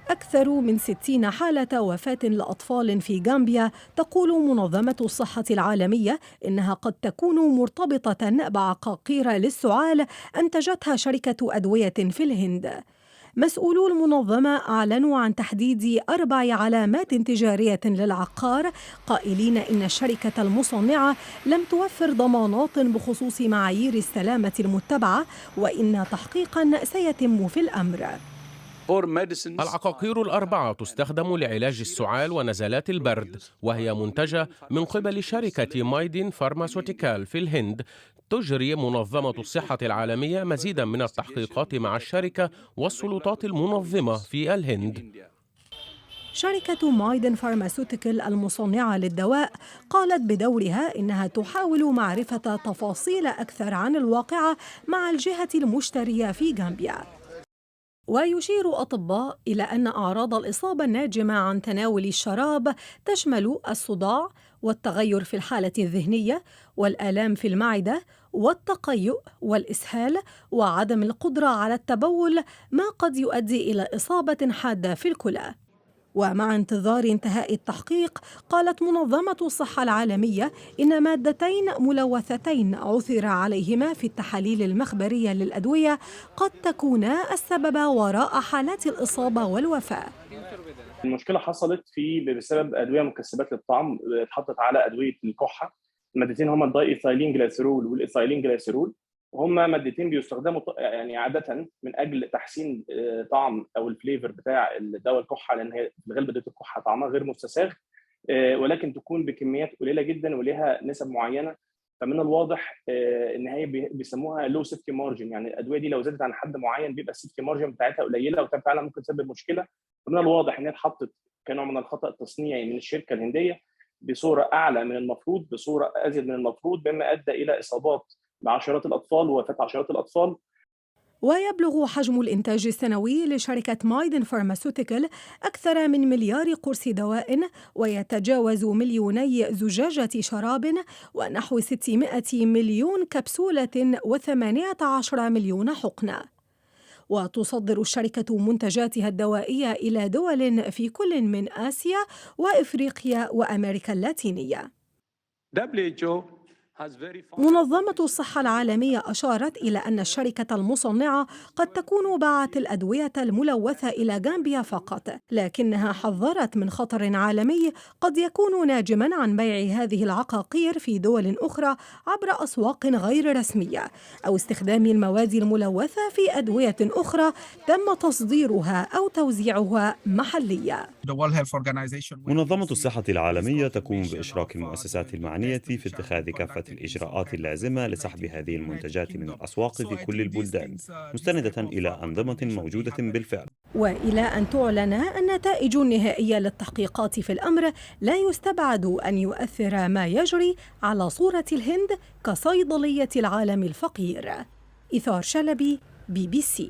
أكثر من 60 حالة وفاة لأطفال في غامبيا. تقول منظمة الصحة العالمية إنها قد تكون مرتبطة بعقاقير للسعال أنتجتها شركة أدوية في الهند. مسؤولو المنظمة أعلنوا عن تحديد 4 علامات تجارية للعقار، قائلين إن الشركة المصنعة لم توفر ضمانات بخصوص معايير السلامة المتبعة، وإن تحقيقاً سيتم في الأمر. العقاقير الأربعة تستخدم لعلاج السعال ونزلات البرد، وهي منتجة من قبل شركة مايدين فارماسيوتيكال في الهند. تجري منظمة الصحة العالمية مزيدا من التحقيقات مع الشركة والسلطات المنظمة في الهند. شركة مايدن فارماسيوتيكال المصنعة للدواء قالت بدورها إنها تحاول معرفة تفاصيل أكثر عن الواقعة مع الجهة المشترية في غامبيا. ويشير أطباء إلى أن أعراض الإصابة الناجمة عن تناول الشراب تشمل الصداع والتغير في الحالة الذهنية والآلام في المعدة والتقيؤ والإسهال وعدم القدرة على التبول، ما قد يؤدي إلى إصابة حادة في الكلى. ومع انتظار انتهاء التحقيق، قالت منظمة الصحة العالمية إن مادتين ملوثتين عثر عليهما في التحاليل المخبرية للأدوية قد تكونا السبب وراء حالات الإصابة والوفاة. المشكله حصلت بسبب ادويه مكسبات للطعم اتحطت على ادويه الكحه. المادتين هما الداي ايثايلين جليسرول والايثايلين جليسرول، وهما مادتين بيستخدموا يعني عاده من اجل تحسين طعم او الفليفر بتاع الدواء الكحه، لان هي في الغالب ادويه الكحه طعمها غير مستساغ، ولكن تكون بكميات قليله جدا ولها نسب معينه. فمن الواضح ان هي بيسموها لو سيفتي مارجن، يعني الادويه دي لو زادت عن حد معين بيبقى السيفتي مارجن بتاعتها قليله وفعلا ممكن تسبب مشكله. فمن الواضح ان هي اتحطت كنوع من الخطا التصنيعي من الشركه الهنديه بصوره اعلى من المفروض، بصوره ازيد من المفروض، مما ادى الى اصابات بعشرات الاطفال ووفاه عشرات الاطفال. ويبلغ حجم الإنتاج السنوي لشركة مايدن فارماسيوتيكال أكثر من مليار قرص دواء، ويتجاوز مليوني زجاجة شراب ونحو 600 مليون كبسولة و18 مليون حقنة. وتصدر الشركة منتجاتها الدوائية إلى دول في كل من آسيا وإفريقيا وأمريكا اللاتينية. منظمة الصحة العالمية أشارت إلى أن الشركة المصنعة قد تكون باعت الأدوية الملوثة إلى غامبيا فقط، لكنها حذرت من خطر عالمي قد يكون ناجماً عن بيع هذه العقاقير في دول أخرى عبر أسواق غير رسمية، أو استخدام المواد الملوثة في أدوية أخرى تم تصديرها أو توزيعها محلياً. منظمة الصحة العالمية تقوم بإشراك المؤسسات المعنية في اتخاذ كافة الإجراءات اللازمة لسحب هذه المنتجات من الأسواق في كل البلدان، مستندة إلى أنظمة موجودة بالفعل. وإلى أن تعلن النتائج النهائية للتحقيقات في الأمر، لا يستبعد أن يؤثر ما يجري على صورة الهند كصيدلية العالم الفقير. إيثار شلبي، BBC.